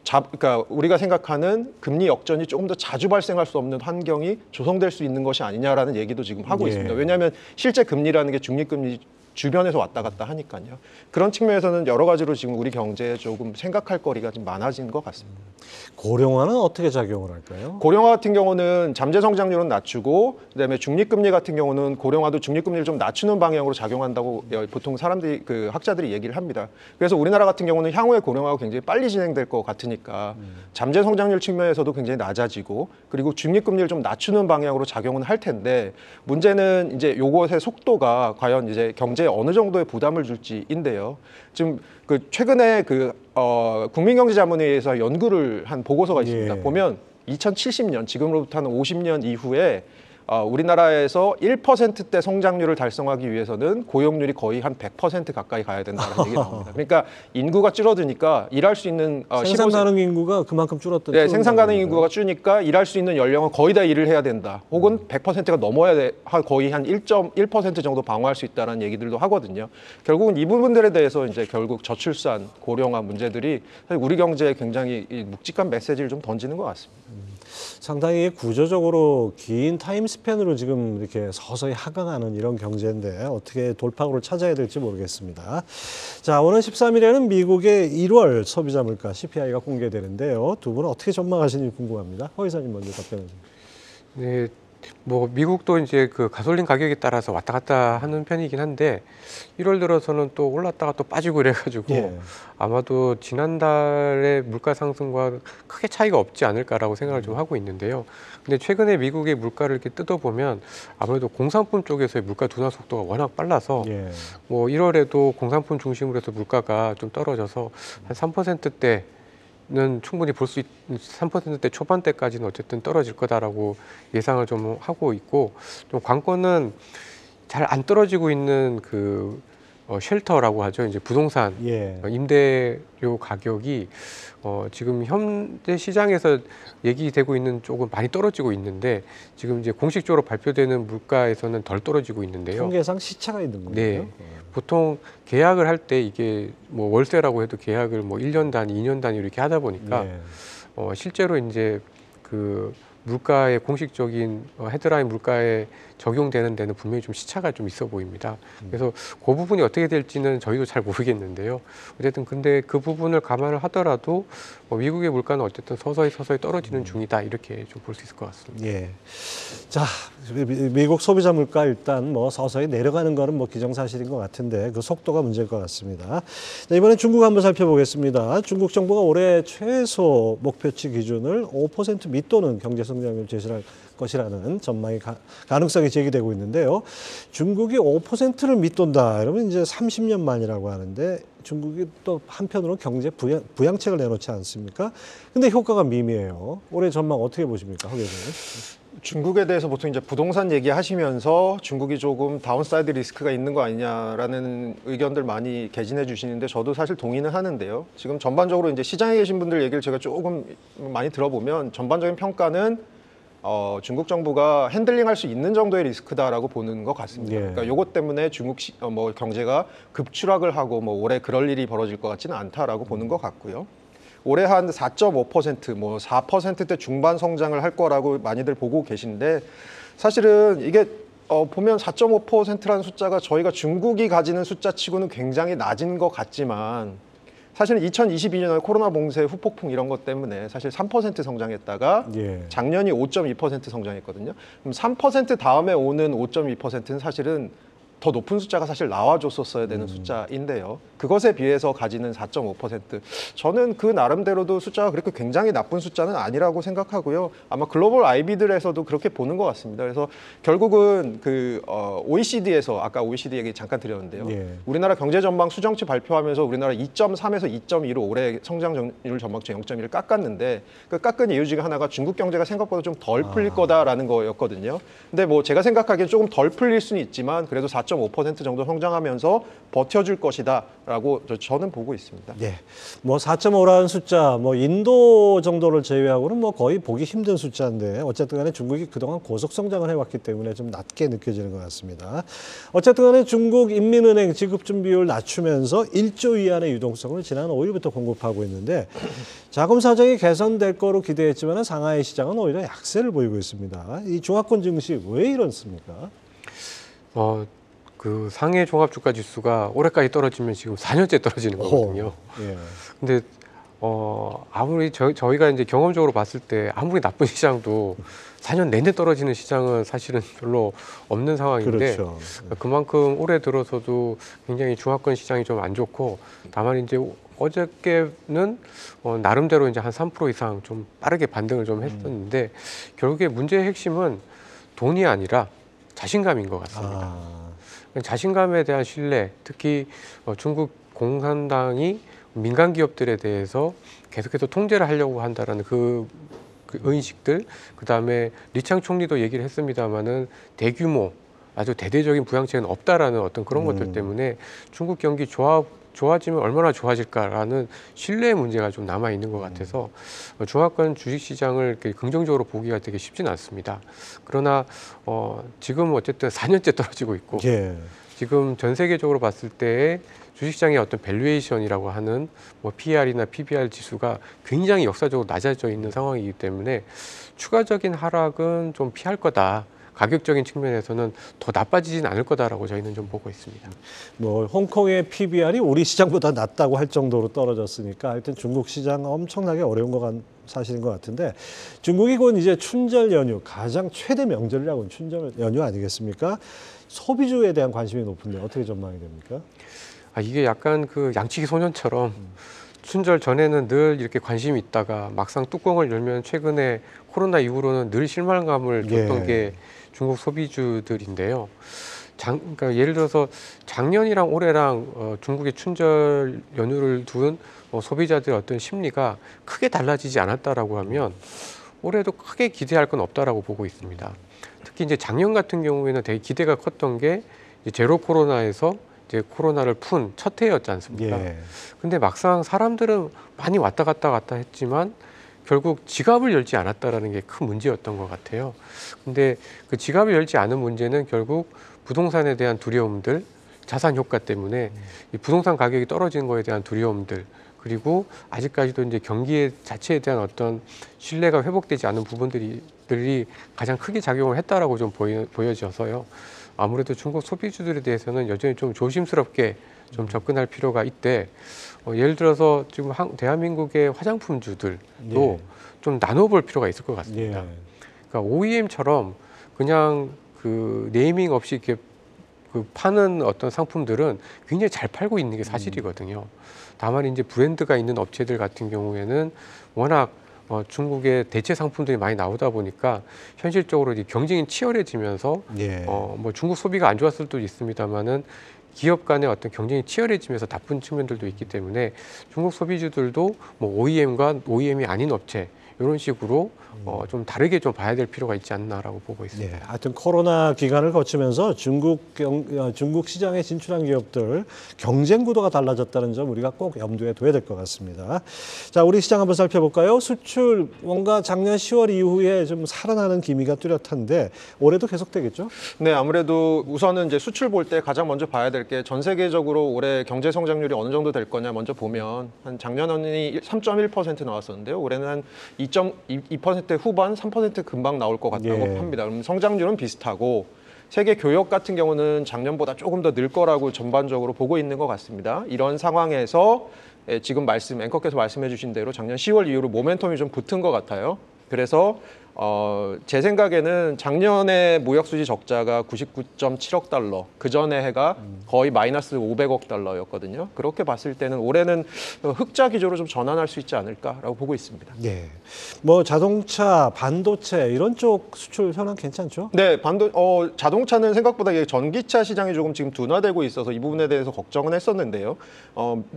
그러니까 우리가 생각하는 금리 역전이 조금 더 자주 발생할 수 없는 환경이 조성될 수 있는 것이 아니냐라는 얘기도 지금 하고 있습니다. 왜냐하면 실제 금리라는 게 중립금리 주변에서 왔다 갔다 하니까요. 그런 측면에서는 여러 가지로 지금 우리 경제에 조금 생각할 거리가 좀 많아진 것 같습니다. 고령화는 어떻게 작용을 할까요? 고령화 같은 경우는 잠재 성장률은 낮추고 그다음에 중립금리 같은 경우는 고령화도 중립금리를 좀 낮추는 방향으로 작용한다고 보통 사람들이 학자들이 얘기를 합니다. 그래서 우리나라 같은 경우는 향후에 고령화가 굉장히 빨리 진행될 것 같으니까 잠재 성장률 측면에서도 굉장히 낮아지고 그리고 중립금리를 좀 낮추는 방향으로 작용은 할 텐데 문제는 이제 요것의 속도가 과연 이제 경제에 어느 정도의 부담을 줄지인데요. 지금 최근에 국민경제자문회의에서 연구를 한 보고서가 있습니다. 보면 2070년 지금으로부터 한 50년 이후에 우리나라에서 1%대 성장률을 달성하기 위해서는 고용률이 거의 한 100% 가까이 가야 된다는 얘기 나옵니다. 그러니까 인구가 줄어드니까 일할 수 있는 생산 가능 인구가 그만큼 줄었던. 네, 생산 가능 인구가 줄니까 일할 수 있는 연령은 거의 다 일을 해야 된다. 혹은 100%가 넘어야 돼. 거의 한 1.1% 정도 방어할 수 있다는 얘기들도 하거든요. 결국은 이 부분들에 대해서 이제 결국 저출산, 고령화 문제들이 사실 우리 경제에 굉장히 묵직한 메시지를 좀 던지는 것 같습니다. 상당히 구조적으로 긴 타임 스팬으로 지금 이렇게 서서히 하강하는 이런 경제인데 어떻게 돌파구를 찾아야 될지 모르겠습니다. 자, 오늘 13일에는 미국의 1월 소비자 물가 CPI가 공개되는데요. 두 분은 어떻게 전망하시는지 궁금합니다. 허 이사님 먼저 답변해 주세요. 네, 뭐 미국도 이제 그 가솔린 가격에 따라서 왔다 갔다 하는 편이긴 한데 1월 들어서는 또 올랐다가 또 빠지고 이래가지고 예. 아마도 지난달의 물가 상승과 크게 차이가 없지 않을까라고 생각을 좀 하고 있는데요. 근데 최근에 미국의 물가를 이렇게 뜯어보면 아무래도 공산품 쪽에서의 물가 둔화 속도가 워낙 빨라서 예. 뭐 1월에도 공산품 중심으로 해서 물가가 좀 떨어져서 한 3%대 는 충분히 볼 수 있, 3%대 초반대까지는 어쨌든 떨어질 거다라고 예상을 좀 하고 있고, 좀 관건은 잘 안 떨어지고 있는 그 쉘터라고 하죠. 이제 부동산 예. 임대료 가격이 지금 현재 시장에서 얘기되고 있는 쪽은 많이 떨어지고 있는데 지금 이제 공식적으로 발표되는 물가에서는 덜 떨어지고 있는데요. 통계상 시차가 있는 거예요. 네. 보통 계약을 할 때 이게 뭐 월세라고 해도 계약을 뭐 1년 단위, 2년 단위로 이렇게 하다 보니까 예. 실제로 이제 그 물가의 공식적인 헤드라인 물가에 적용되는 데는 분명히 좀 시차가 좀 있어 보입니다. 그래서 그 부분이 어떻게 될지는 저희도 잘 모르겠는데요. 어쨌든 근데 그 부분을 감안을 하더라도 미국의 물가는 어쨌든 서서히 떨어지는 중이다 이렇게 좀 볼 수 있을 것 같습니다. 예. 자, 미국 소비자 물가 일단 뭐 서서히 내려가는 거는 뭐 기정사실인 것 같은데 그 속도가 문제일 것 같습니다. 자, 이번엔 중국 한번 살펴보겠습니다. 중국 정부가 올해 최소 목표치 기준을 5% 밑도는 경제 성장률 제시할 것이라는 전망이 가능성이 제기되고 있는데요. 중국이 5%를 밑돈다 이러면 이제 30년 만이라고 하는데 중국이 또 한편으로 경제 부양책을 내놓지 않습니까? 근데 효과가 미미해요. 올해 전망 어떻게 보십니까, 허 교수님? 중국에 대해서 보통 이제 부동산 얘기하시면서 중국이 조금 다운사이드 리스크가 있는 거 아니냐라는 의견들 많이 개진해 주시는데 저도 사실 동의는 하는데요. 지금 전반적으로 이제 시장에 계신 분들 얘기를 제가 조금 많이 들어보면 전반적인 평가는 중국 정부가 핸들링할 수 있는 정도의 리스크다라고 보는 것 같습니다. 예. 그러니까 요것 때문에 중국 뭐 경제가 급추락을 하고 뭐 올해 그럴 일이 벌어질 것 같지는 않다라고 보는 것 같고요. 올해 한 4.5%, 뭐 4%대 중반 성장을 할 거라고 많이들 보고 계신데 사실은 이게 보면 4.5%라는 숫자가 저희가 중국이 가지는 숫자치고는 굉장히 낮은 것 같지만 사실은 2022년에 코로나 봉쇄 후폭풍 이런 것 때문에 사실 3% 성장했다가 예. 작년이 5.2% 성장했거든요. 그럼 3% 다음에 오는 5.2%는 사실은 더 높은 숫자가 사실 나와줬었어야 되는 숫자인데요. 그것에 비해서 가지는 4.5%. 저는 그 나름대로도 숫자가 그렇게 굉장히 나쁜 숫자는 아니라고 생각하고요. 아마 글로벌 IB들에서도 그렇게 보는 것 같습니다. 그래서 결국은 그 OECD에서 아까 OECD 얘기 잠깐 드렸는데요. 예. 우리나라 경제 전망 수정치 발표하면서 우리나라 2.3에서 2.2로 올해 성장률 전망치 0.1을 깎았는데 그 깎은 이유 중에 하나가 중국 경제가 생각보다 좀 덜 풀릴 거다라는 거였거든요. 근데 뭐 제가 생각하기엔 조금 덜 풀릴 수는 있지만 그래도 4.5% 정도 성장하면서 버텨줄 것이다라고 저는 보고 있습니다. 예. 뭐 4.5라는 숫자, 뭐 인도 정도를 제외하고는 뭐 거의 보기 힘든 숫자인데 어쨌든 간에 중국이 그동안 고속 성장을 해왔기 때문에 좀 낮게 느껴지는 것 같습니다. 어쨌든 간에 중국 인민은행 지급 비율 낮추면서 1조 위안의 유동성을 지난 5일부터 공급하고 있는데 자금 사정이 개선될 거로 기대했지만 상하이 시장은 오히려 약세를 보이고 있습니다. 이 중화권 증시 왜 이렇습니까? 그 상해 종합주가 지수가 올해까지 떨어지면 지금 4년째 떨어지는 거거든요. 예. 근데 아무리 저희가 이제 경험적으로 봤을 때 아무리 나쁜 시장도 4년 내내 떨어지는 시장은 사실은 별로 없는 상황인데 그렇죠. 그만큼 올해 들어서도 굉장히 중화권 시장이 좀 안 좋고 다만 이제 어저께는 나름대로 이제 한 3% 이상 좀 빠르게 반등을 좀 했었는데 결국에 문제의 핵심은 돈이 아니라 자신감인 것 같습니다. 자신감에 대한 신뢰, 특히 중국 공산당이 민간 기업들에 대해서 계속해서 통제를 하려고 한다라는 그 그 의식들, 그다음에 리창 총리도 얘기를 했습니다마는 대규모 아주 대대적인 부양책은 없다라는 어떤 그런 것들 때문에 중국 경기 좋아지면 얼마나 좋아질까라는 신뢰의 문제가 좀 남아 있는 것 같아서 중화권 주식시장을 이렇게 긍정적으로 보기가 되게 쉽지는 않습니다. 그러나 지금 어쨌든 4년째 떨어지고 있고 예. 지금 전 세계적으로 봤을 때 주식시장의 어떤 밸류에이션이라고 하는 뭐 PER이나 PBR 지수가 굉장히 역사적으로 낮아져 있는 상황이기 때문에 추가적인 하락은 좀 피할 거다. 가격적인 측면에서는 더 나빠지진 않을 거다라고 저희는 좀 보고 있습니다. 뭐 홍콩의 PBR이 우리 시장보다 낮다고 할 정도로 떨어졌으니까 하여튼 중국 시장 엄청나게 어려운 건 사실인 것 같은데 중국이 곧 이제 춘절 연휴 가장 최대 명절이라고 하는 춘절 연휴 아니겠습니까? 소비주에 대한 관심이 높은데 어떻게 전망이 됩니까? 이게 약간 그 양치기 소년처럼 춘절 전에는 늘 이렇게 관심이 있다가 막상 뚜껑을 열면 최근에 코로나 이후로는 늘 실망감을 줬던 예. 게 중국 소비주들인데요. 그러니까 예를 들어서 작년이랑 올해랑 중국의 춘절 연휴를 둔 소비자들의 어떤 심리가 크게 달라지지 않았다라고 하면 올해도 크게 기대할 건 없다라고 보고 있습니다. 특히 이제 작년 같은 경우에는 되게 기대가 컸던 게 이제 제로 코로나에서 이제 코로나를 푼 첫 해였지 않습니까? 예. 근데 막상 사람들은 많이 왔다 갔다 했지만 결국 지갑을 열지 않았다라는 게 큰 문제였던 것 같아요. 근데 그 지갑을 열지 않은 문제는 결국 부동산에 대한 두려움들, 자산 효과 때문에 이 부동산 가격이 떨어지는 거에 대한 두려움들, 그리고 아직까지도 이제 경기 자체에 대한 어떤 신뢰가 회복되지 않은 부분들이 가장 크게 작용을 했다라고 좀 보여져서요. 아무래도 중국 소비주들에 대해서는 여전히 좀 조심스럽게 좀 접근할 필요가 있대. 예를 들어서 지금 대한민국의 화장품주들도 예. 좀 나눠볼 필요가 있을 것 같습니다. 예. 그러니까 OEM처럼 그냥 그 네이밍 없이 이렇게 그 파는 어떤 상품들은 굉장히 잘 팔고 있는 게 사실이거든요. 다만 이제 브랜드가 있는 업체들 같은 경우에는 워낙 중국의 대체 상품들이 많이 나오다 보니까 현실적으로 이제 경쟁이 치열해지면서 예. 뭐 중국 소비가 안 좋았을 수도 있습니다만은 기업 간의 어떤 경쟁이 치열해지면서 나쁜 측면들도 있기 때문에 중국 소비주들도 뭐 OEM과 OEM이 아닌 업체 이런 식으로 좀 다르게 좀 봐야 될 필요가 있지 않나라고 보고 있습니다. 예, 하여튼 코로나 기간을 거치면서 중국 시장에 진출한 기업들 경쟁 구도가 달라졌다는 점 우리가 꼭 염두에 둬야 될 것 같습니다. 자, 우리 시장 한번 살펴볼까요? 수출 뭔가 작년 10월 이후에 좀 살아나는 기미가 뚜렷한데 올해도 계속되겠죠? 네, 아무래도 우선은 이제 수출 볼 때 가장 먼저 봐야 될 게 전 세계적으로 올해 경제 성장률이 어느 정도 될 거냐 먼저 보면 한 작년에는 3.1% 나왔었는데요. 올해는 한 2% 후반, 3% 금방 나올 것 같다고 예. 합니다. 그럼 성장률은 비슷하고 세계 교역 같은 경우는 작년보다 조금 더 늘 거라고 전반적으로 보고 있는 것 같습니다. 이런 상황에서 지금 앵커께서 말씀해 주신 대로 작년 10월 이후로 모멘텀이 좀 붙은 것 같아요. 그래서 제 생각에는 작년에 무역수지 적자가 99.7억 달러, 그 전에 해가 거의 마이너스 500억 달러였거든요. 그렇게 봤을 때는 올해는 흑자 기조로 좀 전환할 수 있지 않을까라고 보고 있습니다. 예. 뭐 자동차, 반도체 이런 쪽 수출 현황 괜찮죠? 네, 자동차는 생각보다 이게 전기차 시장이 조금 지금 둔화되고 있어서 이 부분에 대해서 걱정은 했었는데요.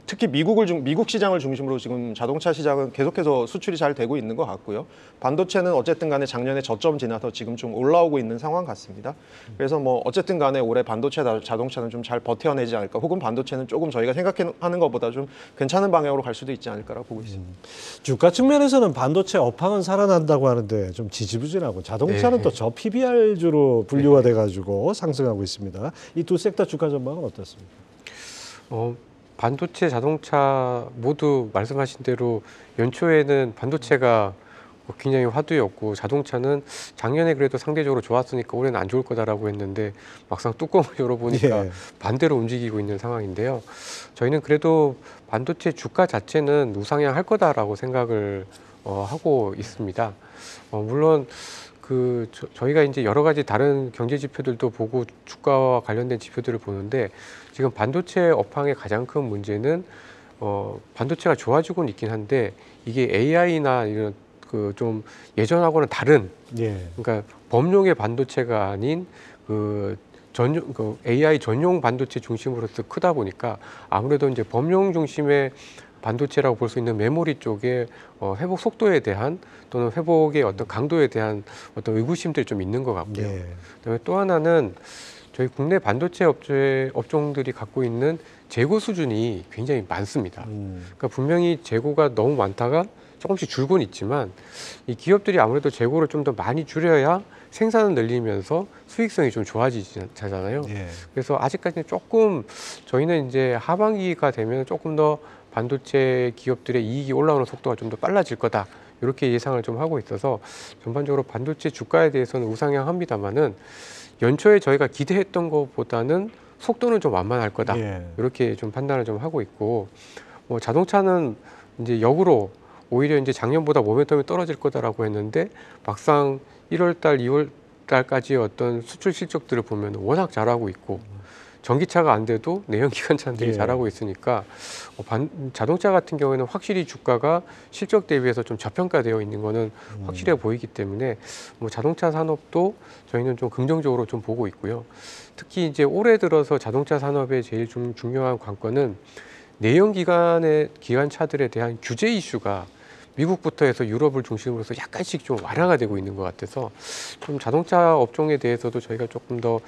특히 미국 시장을 중심으로 지금 자동차 시장은 계속해서 수출이 잘 되고 있는 것 같고요. 반도체는 어쨌든 간에 작년에 저점 지나서 지금 좀 올라오고 있는 상황 같습니다. 그래서 뭐 어쨌든 간에 올해 반도체 자동차는 좀 잘 버텨내지 않을까, 혹은 반도체는 조금 저희가 생각하는 것보다 좀 괜찮은 방향으로 갈 수도 있지 않을까라고 보고 있습니다. 주가 측면에서는 반도체 업황은 살아난다고 하는데 좀 지지부진하고 자동차는 네. 또 저 PBR주로 분류가 돼가지고 상승하고 있습니다. 이 두 섹터 주가 전망은 어떻습니까? 반도체, 자동차 모두 말씀하신 대로 연초에는 반도체가 굉장히 화두였고 자동차는 작년에 그래도 상대적으로 좋았으니까 올해는 안 좋을 거다라고 했는데 막상 뚜껑을 열어보니까 예. 반대로 움직이고 있는 상황인데요. 저희는 그래도 반도체 주가 자체는 우상향할 거다라고 생각을 하고 있습니다. 물론 저희가 이제 여러 가지 다른 경제 지표들도 보고 주가와 관련된 지표들을 보는데 지금 반도체 업황의 가장 큰 문제는 반도체가 좋아지고는 있긴 한데 이게 AI나 이런 좀 예전하고는 다른, 예. 그러니까 범용의 반도체가 아닌 AI 전용 반도체 중심으로서 크다 보니까 아무래도 이제 범용 중심의 반도체라고 볼 수 있는 메모리 쪽에 회복 속도에 대한 또는 회복의 어떤 강도에 대한 어떤 의구심들이 좀 있는 것 같고요. 예. 그다음에 또 하나는 저희 국내 반도체 업종들이 갖고 있는 재고 수준이 굉장히 많습니다. 그러니까 분명히 재고가 너무 많다가 조금씩 줄곤 있지만 이 기업들이 아무래도 재고를 좀 더 많이 줄여야 생산을 늘리면서 수익성이 좀 좋아지잖아요. 예. 그래서 아직까지는 조금 저희는 이제 하반기가 되면 조금 더 반도체 기업들의 이익이 올라오는 속도가 좀 더 빨라질 거다. 이렇게 예상을 좀 하고 있어서 전반적으로 반도체 주가에 대해서는 우상향합니다만은 연초에 저희가 기대했던 것보다는 속도는 좀 완만할 거다. 예. 이렇게 좀 판단을 좀 하고 있고, 뭐 자동차는 이제 역으로 오히려 이제 작년보다 모멘텀이 떨어질 거다라고 했는데 막상 1월 달, 2월 달까지의 어떤 수출 실적들을 보면 워낙 잘하고 있고 전기차가 안 돼도 내연기관차들이 예. 잘하고 있으니까 자동차 같은 경우에는 확실히 주가가 실적 대비해서 좀 저평가되어 있는 거는 확실해 보이기 때문에 뭐 자동차 산업도 저희는 좀 긍정적으로 좀 보고 있고요. 특히 이제 올해 들어서 자동차 산업의 제일 중요한 관건은 내연기관의 기관차들에 대한 규제 이슈가 미국부터 해서 유럽을 중심으로 해서 약간씩 좀 완화가 되고 있는 것 같아서 좀 자동차 업종에 대해서도 저희가 조금 더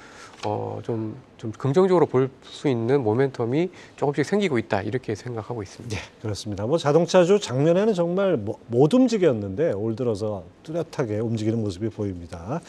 좀 긍정적으로 볼 수 있는 모멘텀이 조금씩 생기고 있다 이렇게 생각하고 있습니다. 네, 그렇습니다. 뭐 자동차주 작년에는 정말 못 움직였는데 올 들어서 뚜렷하게 움직이는 모습이 보입니다.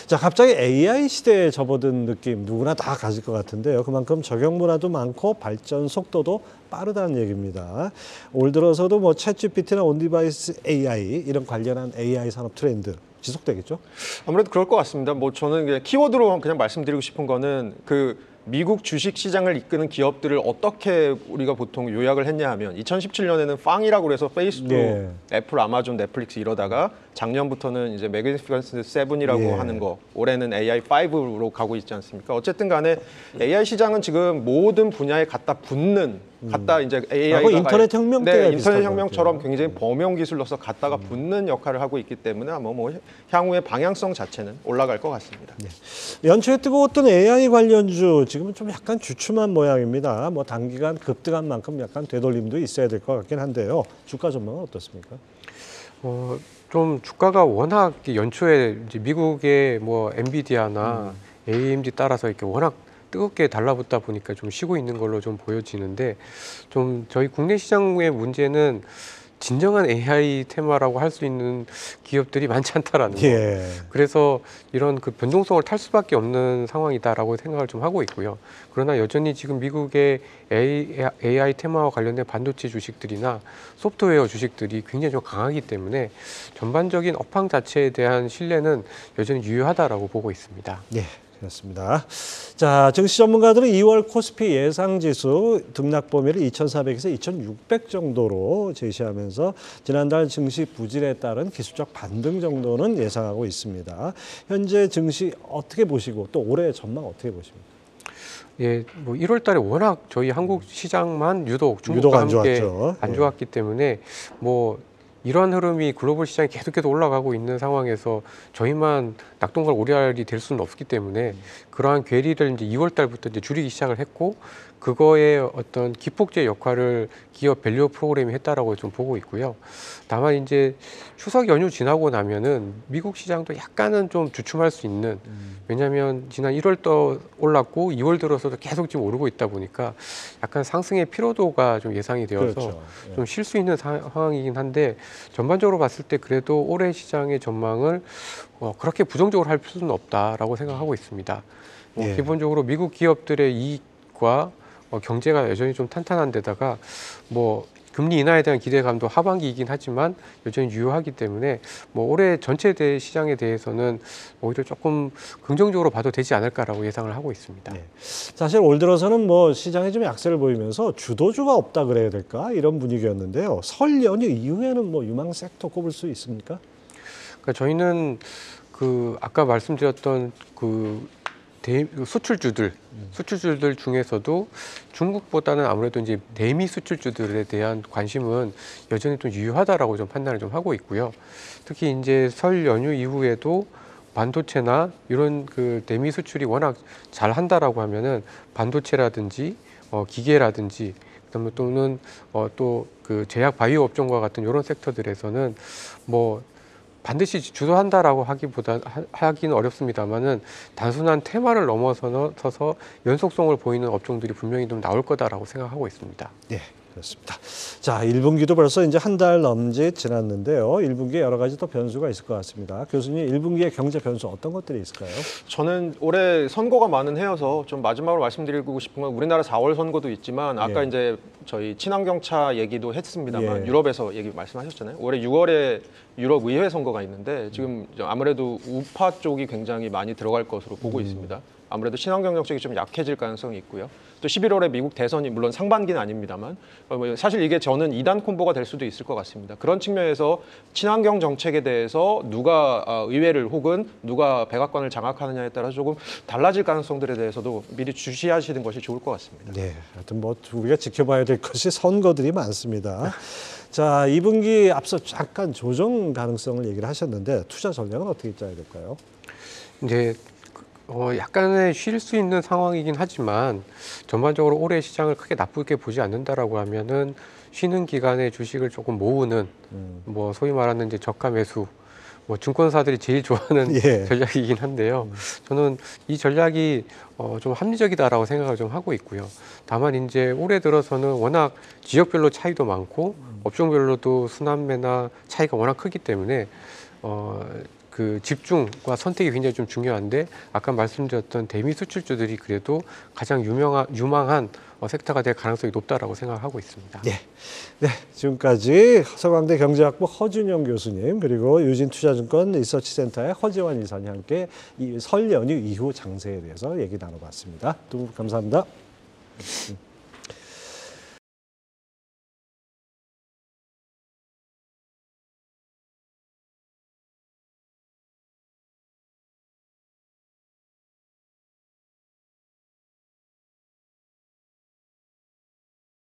자, 갑자기 AI 시대에 접어든 느낌 누구나 다 가질 것 같은데요. 그만큼 적용 문화도 많고 발전 속도도 빠르다는 얘기입니다. 올 들어서도 뭐 챗GPT나 온디바이스 AI 이런 관련한 AI 산업 트렌드 지속되겠죠? 아무래도 그럴 것 같습니다. 뭐 저는 그냥 키워드로 그냥 말씀드리고 싶은 거는 그 미국 주식 시장을 이끄는 기업들을 어떻게 우리가 보통 요약을 했냐 하면 2017년에는 빵이라고 그래서 페이스북, 네. 애플, 아마존, 넷플릭스 이러다가 작년부터는 이제 매그니피컨트 7이라고 예. 하는 거, 올해는 AI 5로 가고 있지 않습니까? 어쨌든 간에 AI 시장은 지금 모든 분야에 갖다 붙는 갖다 이제 AI가 인터넷 혁명 때와 인터넷 비슷한 혁명처럼 것 같아요. 굉장히 범용 기술로서 갖다가 붙는 역할을 하고 있기 때문에 아마 뭐 향후의 방향성 자체는 올라갈 것 같습니다. 연초에 뜨거웠던 AI 관련주 지금은 좀 약간 주춤한 모양입니다. 뭐 단기간 급등한 만큼 약간 되돌림도 있어야 될 것 같긴 한데요. 주가 전망은 어떻습니까? 좀 주가가 워낙 연초에 이제 미국의 뭐 엔비디아나 AMD 따라서 이렇게 워낙 뜨겁게 달라붙다 보니까 좀 쉬고 있는 걸로 좀 보여지는데 좀 저희 국내 시장의 문제는 진정한 AI 테마라고 할 수 있는 기업들이 많지 않다라는 거. 예. 그래서 이런 그 변동성을 탈 수밖에 없는 상황이다라고 생각을 좀 하고 있고요. 그러나 여전히 지금 미국의 AI 테마와 관련된 반도체 주식들이나 소프트웨어 주식들이 굉장히 좀 강하기 때문에 전반적인 업황 자체에 대한 신뢰는 여전히 유효하다라고 보고 있습니다. 예. 그렇습니다. 자, 증시 전문가들은 2월 코스피 예상지수 등락 범위를 2,400에서 2,600 정도로 제시하면서 지난달 증시 부진에 따른 기술적 반등 정도는 예상하고 있습니다. 현재 증시 어떻게 보시고 또 올해 전망 어떻게 보십니까? 예, 뭐 1월 달에 워낙 저희 한국 시장만 유독 중국과 함께 안 좋았기 때문에 뭐 이러한 흐름이 글로벌 시장이 계속해서 올라가고 있는 상황에서 저희만 낙동강 오리알이 될 수는 없기 때문에 그러한 괴리를 이제 2월 달부터 이제 줄이기 시작을 했고 그거의 어떤 기폭제 역할을 기업 밸류 프로그램이 했다라고 좀 보고 있고요. 다만 이제 추석 연휴 지나고 나면은 미국 시장도 약간은 좀 주춤할 수 있는 왜냐하면 지난 1월 또 올랐고 2월 들어서도 계속 지금 오르고 있다 보니까 약간 상승의 피로도가 좀 예상이 되어서 그렇죠. 좀 쉴 수 있는 상황이긴 한데 전반적으로 봤을 때 그래도 올해 시장의 전망을 그렇게 부정적으로 할 필요는 없다라고 생각하고 있습니다. 예. 기본적으로 미국 기업들의 이익과 경제가 여전히 좀 탄탄한 데다가 뭐 금리 인하에 대한 기대감도 하반기이긴 하지만 여전히 유효하기 때문에 뭐 올해 전체 시장에 대해서는 오히려 조금 긍정적으로 봐도 되지 않을까라고 예상을 하고 있습니다. 네. 사실 올 들어서는 뭐 시장에 좀 약세를 보이면서 주도주가 없다 그래야 될까 이런 분위기였는데요. 설 연휴 이후에는 뭐 유망 섹터 꼽을 수 있습니까? 그러니까 저희는 그 아까 말씀드렸던 그 수출주들 중에서도 중국보다는 아무래도 이제 대미 수출주들에 대한 관심은 여전히 좀 유효하다라고 좀 판단을 좀 하고 있고요. 특히 이제 설 연휴 이후에도 반도체나 이런 그 대미 수출이 워낙 잘 한다라고 하면은 반도체라든지 기계라든지 그다음에 또는 또 그 제약 바이오 업종과 같은 이런 섹터들에서는 뭐 반드시 주도한다라고 하기는 어렵습니다만은 단순한 테마를 넘어서서 연속성을 보이는 업종들이 분명히 좀 나올 거다라고 생각하고 있습니다. 네, 그렇습니다. 자, 1분기도 벌써 이제 한 달 넘짓 지났는데요. 1분기에 여러 가지 또 변수가 있을 것 같습니다. 교수님, 1분기의 경제 변수 어떤 것들이 있을까요? 저는 올해 선거가 많은 해여서 좀 마지막으로 말씀드리고 싶은 건 우리나라 4월 선거도 있지만 아까 예. 이제 저희 친환경차 얘기도 했습니다만 예. 유럽에서 얘기 말씀하셨잖아요. 올해 6월에 유럽 의회 선거가 있는데 지금 아무래도 우파 쪽이 굉장히 많이 들어갈 것으로 보고 있습니다. 아무래도 친환경 정책이 좀 약해질 가능성이 있고요. 또 11월에 미국 대선이 물론 상반기는 아닙니다만 사실 이게 저는 2단 콤보가 될 수도 있을 것 같습니다. 그런 측면에서 친환경 정책에 대해서 누가 의회를 혹은 누가 백악관을 장악하느냐에 따라 조금 달라질 가능성들에 대해서도 미리 주시하시는 것이 좋을 것 같습니다. 네, 하여튼 뭐 우리가 지켜봐야 될 것이 선거들이 많습니다. 자, 2분기 앞서 잠깐 조정 가능성을 얘기를 하셨는데 투자 전략은 어떻게 짜야 될까요? 이제 약간의 쉴 수 있는 상황이긴 하지만 전반적으로 올해 시장을 크게 나쁘게 보지 않는다라고 하면은 쉬는 기간에 주식을 조금 모으는 뭐 소위 말하는 이제 저가 매수 뭐 증권사들이 제일 좋아하는 예. 전략이긴 한데요. 저는 이 전략이 좀 합리적이다라고 생각을 좀 하고 있고요. 다만 이제 올해 들어서는 워낙 지역별로 차이도 많고 업종별로도 순환매나 차이가 워낙 크기 때문에 그 집중과 선택이 굉장히 좀 중요한데 아까 말씀드렸던 대미 수출주들이 그래도 가장 유망한 섹터가 될 가능성이 높다라고 생각하고 있습니다. 네. 네, 지금까지 서강대 경제학부 허준영 교수님 그리고 유진투자증권 리서치센터의 허재환 이사님 함께 이 설 연휴 이후 장세에 대해서 얘기 나눠봤습니다. 두 분 감사합니다.